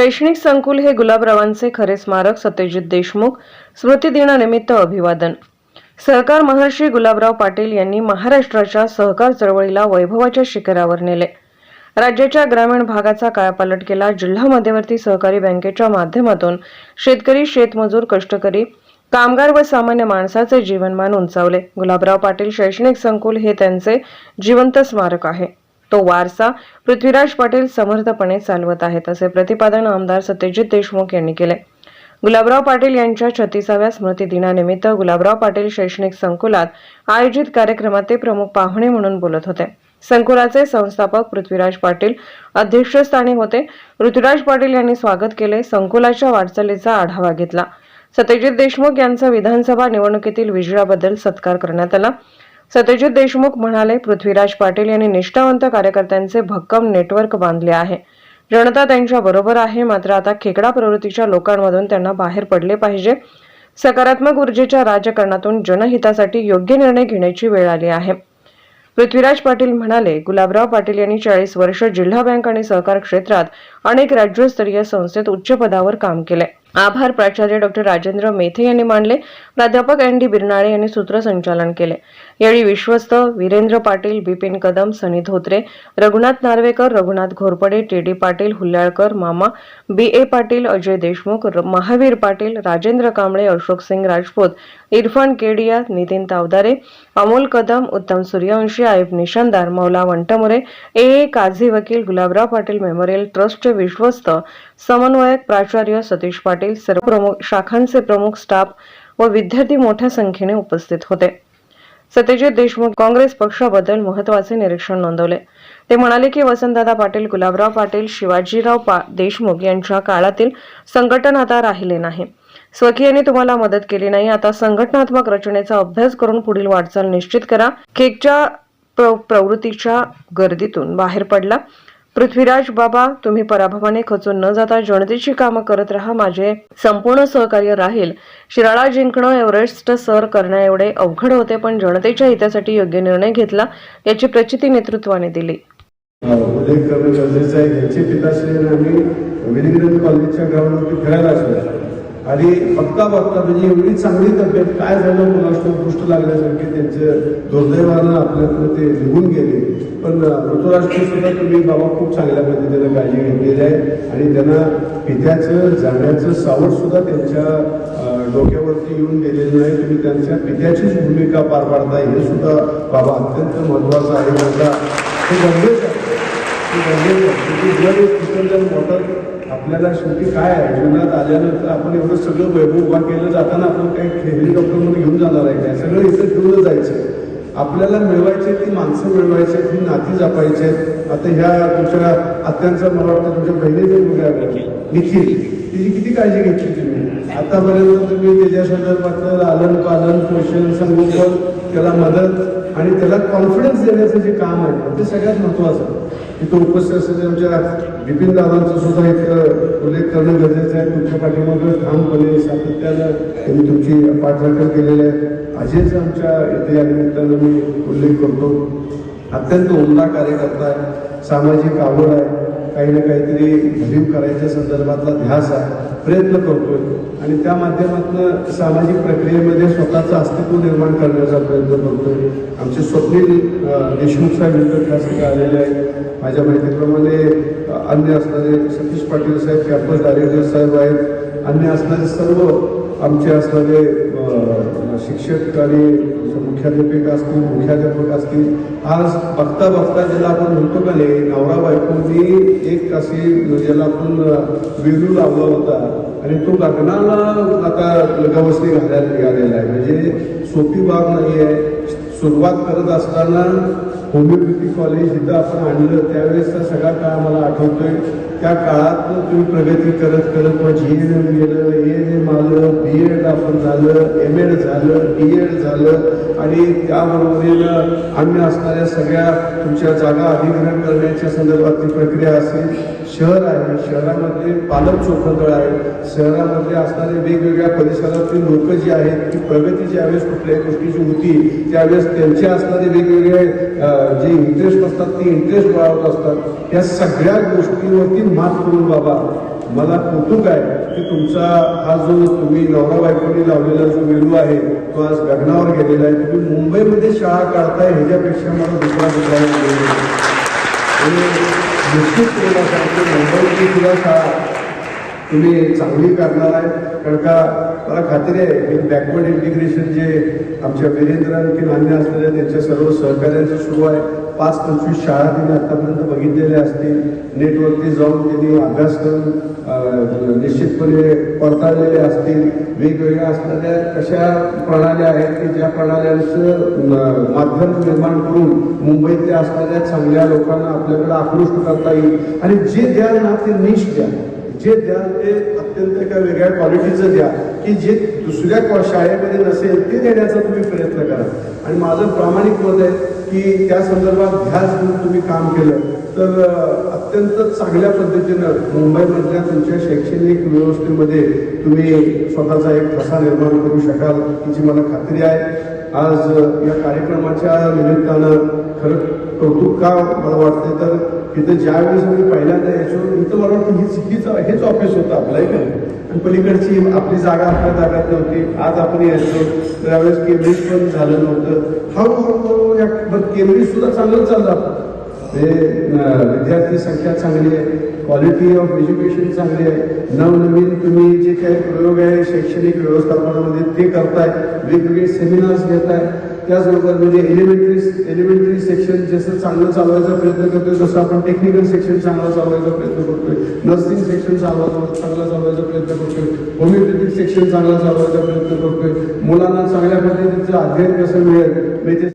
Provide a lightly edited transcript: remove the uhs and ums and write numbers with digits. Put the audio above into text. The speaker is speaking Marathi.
शैक्षणिक संकुल हे गुलाबरावांचे खरे स्मारक. सत्यजित देशमुख स्मृती दिनानिमित्त अभिवादन. सहकार महर्षी गुलाबराव पाटील यांनी महाराष्ट्राच्या सहकार चळवळीला वैभवाच्या शिखरावर नेले. राज्याच्या ग्रामीण भागाचा कायापालट केला. जिल्हा मध्यवर्ती सहकारी बँकेच्या माध्यमातून शेतकरी, शेतमजूर, कष्टकरी, कामगार व सामान्य माणसाचे जीवनमान उंचावले. गुलाबराव पाटील शैक्षणिक संकुल हे त्यांचे जिवंत स्मारक आहे. तो वारसा पृथ्वीराज पाटील समर्थपणे चालवत आहेत, असे प्रतिपादन आमदार सत्यजित देशमुख यांनी केले. गुलाबराव पाटील यांच्या 36व्या स्मृती दिनानिमित्त गुलाबराव पाटील शैक्षणिक संकुलात आयोजित कार्यक्रमात ते प्रमुख पाहुणे म्हणून बोलत होते. संकुलाचे संस्थापक पृथ्वीराज पाटील अध्यक्षस्थानी होते. पृथ्वीराज पाटील यांनी स्वागत केले. संकुलाच्या वाटचालीचा आढावा घेतला. सत्यजित देशमुख यांचा विधानसभा निवडणुकीतील विजयाबद्दल सत्कार करण्यात आला. सत्यजित देशमुख म्हणाले, पृथ्वीराज पाटील यांनी निष्ठावंत कार्यकर्त्यांचे भक्कम नेटवर्क बांधले आहे. जनता त्यांच्या बरोबर आहे, मात्र आता खेकडा प्रवृत्तीच्या लोकांमधून त्यांना बाहेर पडले पाहिजे. सकारात्मक ऊर्जेच्या राजकारणातून जनहितासाठी योग्य निर्णय घेण्याची वेळ आली आहे. पृथ्वीराज पाटील म्हणाले, गुलाबराव पाटील यांनी 40 वर्ष जिल्हा बँक आणि सहकार क्षेत्रात अनेक राज्यस्तरीय संस्थेत उच्च पदावर काम केले. आभार प्राचार्य डॉ. राजेंद्र मेथे यांनी मानले. प्राध्यापक ND बिरनाळे यांनी सूत्रसंचालन केले. यावेळी विश्वस्त वीरेंद्र पाटील, बिपिन कदम, सनी धोत्रे, रघुनाथ नार्वेकर, रघुनाथ घोरपडे, TD पाटील, हुल्लाळकर मामा, BA पाटील, अजय देशमुख, महावीर पाटील, राजेंद्र कांबळे, अशोक सिंग राजपूत, इरफान केडिया, नितीन तावदारे, अमोल कदम, उत्तम सूर्यवंशी, आयुब निशानदार, मौला वंटमुरे, AA काझी वकील, गुलाबराव पाटील मेमोरियल ट्रस्टचे विश्वस्त समन्वयक प्राचार्य सतीश पाटील, सर्व प्रमुख शाखांचे प्रमुख, स्टाफ व विद्यार्थी मोठ्या संख्येने उपस्थित होते. सत्यजित देशमुख काँग्रेस पक्षाबद्दल महत्त्वाचे निरीक्षण नोंदवले. ते म्हणाले की वसंतदादा पाटील, गुलाबराव पाटील, शिवाजीराव देशमुख यांच्या काळातील संघटन आता राहिले नाही. स्वकीयांनी तुम्हाला मदत केली नाही. आता संघटनात्मक रचनेचा अभ्यास करून पुढील वाटचाल निश्चित करा. खेकच्या प्रवृत्तीच्या गर्दीतून बाहेर पडला. पृथ्वीराज बाबा, तुम्ही पराभवाने खचून न जाता जनतेची कामं करत राहा. माझे संपूर्ण सहकार्य राहील. शिराळा जिंकणं एव्हरेस्ट सर करण्या एवढे अवघड होते, पण जनतेच्या हितासाठी योग्य निर्णय घेतला, याची प्रचिती नेतृत्वाने दिली. उल्लेख करणं गरजेचं आहे. यांचे पिताश्री आम्ही विलिंग्डन कॉलेजच्या ग्राउंडवरती फिरायला असलो आणि बघता म्हणजे एवढी चांगली तब्येत, काय झालं कोणाष्ट गोष्ट लागल्यासारखी त्यांचं दुर्दैवानं आपल्याकडे ते निघून गेले. पण ऋतुराष्ट्री सुद्धा तुम्ही बाबा खूप चांगल्या पद्धतीने काळजी घेतलेली आहे आणि त्यांना पित्याचं जाण्याचं सावट सुद्धा त्यांच्या डोक्यावरती येऊन गेलेलं नाही. तुम्ही त्यांच्या पित्याचीच भूमिका पार पाडताय, हे सुद्धा बाबा अत्यंत महत्त्वाचं आहे. माझा हे गरजेचं आहे, मोठं आपल्याला शेवटी काय आहे, जीवनात आल्यानंतर आपण एवढं सगळं वैभव उभा केलं जाताना आपण काही हेलिकॉप्टरमध्ये घेऊन जाणार आहे काय? सगळं इथं घेऊन जायचं. आपल्याला मिळवायचे ती माणसं मिळवायचे, ती नाती जपायचे. आता ह्या तुमच्या आत्यांचा मला वाटतं तुमच्या बहिणीचे मुलगा निखिल, तिची किती काळजी घेतली तुम्ही आतापर्यंत. तुम्ही त्याच्या संदर्भात लालन पालन, पोषण, संगोपन, त्याला मदत आणि त्याला कॉन्फिडन्स देण्याचं जे काम आहे ते सगळ्यात महत्त्वाचं. इथं उपस्थित असलेल्या आमच्या बिपिन दादांचा सुद्धा इथं उल्लेख करणं गरजेचं आहे. तुमच्या पाठीमागे ठामपणे सातत्यानं त्यांनी तुमची पाठराखण केलेली आहे. अजयचा आमच्या इथे या निमित्तानं मी उल्लेख करतो. अत्यंत उमदा कार्यकर्ता आहे, सामाजिक आवड आहे, काही ना काहीतरी भरीव करायच्या संदर्भातला ध्यास आहे, प्रयत्न करतोय आणि त्या माध्यमातून सामाजिक प्रक्रियेमध्ये स्वतःचं अस्तित्व निर्माण करण्याचा प्रयत्न करतोय. आमचे स्वप्नील देशमुख साहेब इथं त्यासाठी आलेले आहेत. माझ्या माहितीप्रमाणे अन्य असणारे सतीश पाटील साहेब कॅम्पस डायरेक्टर साहेब आहेत. अन्य असणारे सर्व आमचे असणारे शिक्षक आणि मुख्याध्यापक असतील, मुख्याध्यापक असतील. आज बघता बघता ज्याला आपण म्हणतो का नाही, नवरा बायकोनी एक अशी ज्याला आपण वेलू लावला होता आणि तो लग्नाला आता गवसणी घालायला निघालेला आहे. म्हणजे सोपी बाब नाही आहे. सुरुवात करत असताना होमिओपॅथी कॉलेज इथं आपण आणलं त्यावेळेसचा सगळा काळ आम्हाला आठवतोय. त्या काळात तुम्ही प्रगती करत करत मग GNM गेलं, ANM आलं, B.Ed आपण झालं, M.Ed झालं, D.Ed झालं आणि त्याबरोबरीनं अन्य असणाऱ्या सगळ्या तुमच्या जागा अधिग्रहण करण्याच्या संदर्भातली प्रक्रिया असेल. शहर आहे, शहरामध्ये पालक चोखंदळ आहे, शहरामध्ये असणारे वेगवेगळ्या परिसरातील लोक जी आहेत ती प्रगती ज्यावेळेस कुठल्याही गोष्टीची होती त्यावेळेस त्यांचे असणारे वेगवेगळे जे इंटरेस्ट असतात ते इंटरेस्ट वाढवत असतात. या सगळ्या गोष्टींवरती मात करून बाबा मला कौतुक आहे की तुमचा हा जो तुम्ही नवरा बायकोनी लावलेला जो वेलू आहे तो आज गगनावर गेलेला आहे. तुम्ही मुंबईमध्ये शाळा काढताय ह्याच्यापेक्षा मला दुसरा निश्चित केला सांगतो मुंबईमध्ये सुद्धा शाळा तुम्ही चांगली करणार आहे. कारण का मला खात्री आहे हे बॅकवर्ड इंटिग्रेशन जे आमच्या वीरेंद्र आणखी अन्य असलेल्या त्यांच्या सर्व सहकार्यांचं सुरू आहे. 5-25 शाळा त्यांनी आतापर्यंत बघितलेल्या असतील. नेटवरती जाऊन त्यांनी अभ्यास करून निश्चितपणे पडताळलेले असतील. वेगवेगळ्या असणाऱ्या कशा प्रणाल्या आहेत की ज्या प्रणाल्यांचं माध्यम निर्माण करून मुंबईतले असणाऱ्या चांगल्या लोकांना आपल्याकडे आकृष्ट करता येईल. आणि जे द्याल ना ते निश द्या, जे द्याल ते अत्यंत एका वेगळ्या क्वालिटीचं द्या की जे दुसऱ्या शाळेमध्ये नसेल ते देण्याचा तुम्ही प्रयत्न करा. आणि माझं प्रामाणिक मत आहे की त्या संदर्भात ध्यास घेऊन तुम्ही काम केलं तर अत्यंत चांगल्या पद्धतीनं मुंबईमधल्या तुमच्या शैक्षणिक व्यवस्थेमध्ये तुम्ही स्वतःचा एक ठसा निर्माण करू शकाल याची मला खात्री आहे. आज या कार्यक्रमाच्या निमित्तानं खरं कौतुक का मला वाटतं तर इथं ज्यावेळेस मी पहिल्यांदा यायचो इथं मला वाटतं हेच ऑफिस होतं आपलं आहे का, आणि पलीकडची आपली जागा आपल्या जागात नव्हती. आज आपण यायचो त्यावेळेस केम्ब्रिज पण झालं नव्हतं. हळूहळू केम्ब्रिज सुद्धा चांगलं चाललं आपलं. विद्यार्थी संख्या चांगली आहे, क्वालिटी ऑफ एज्युकेशन चांगली आहे. नवनवीन तुम्ही जे काही प्रयोग आहे शैक्षणिक व्यवस्थापनामध्ये ते करताय, वेगवेगळे सेमिनार्स घेताय. त्याचबरोबर म्हणजे एलिमेंटरी सेक्शन जसं चांगलं चालवायचा प्रयत्न करतोय तसं आपण टेक्निकल सेक्शन चांगला चालवायचा प्रयत्न करतोय. नर्सिंग सेक्शन चांगला चालवायचा प्रयत्न करतोय. होमिओपॅथिक सेक्शन चांगला चालवायचा प्रयत्न करतोय. मुलांना चांगल्या पद्धतीचं अध्ययन कसं मिळेल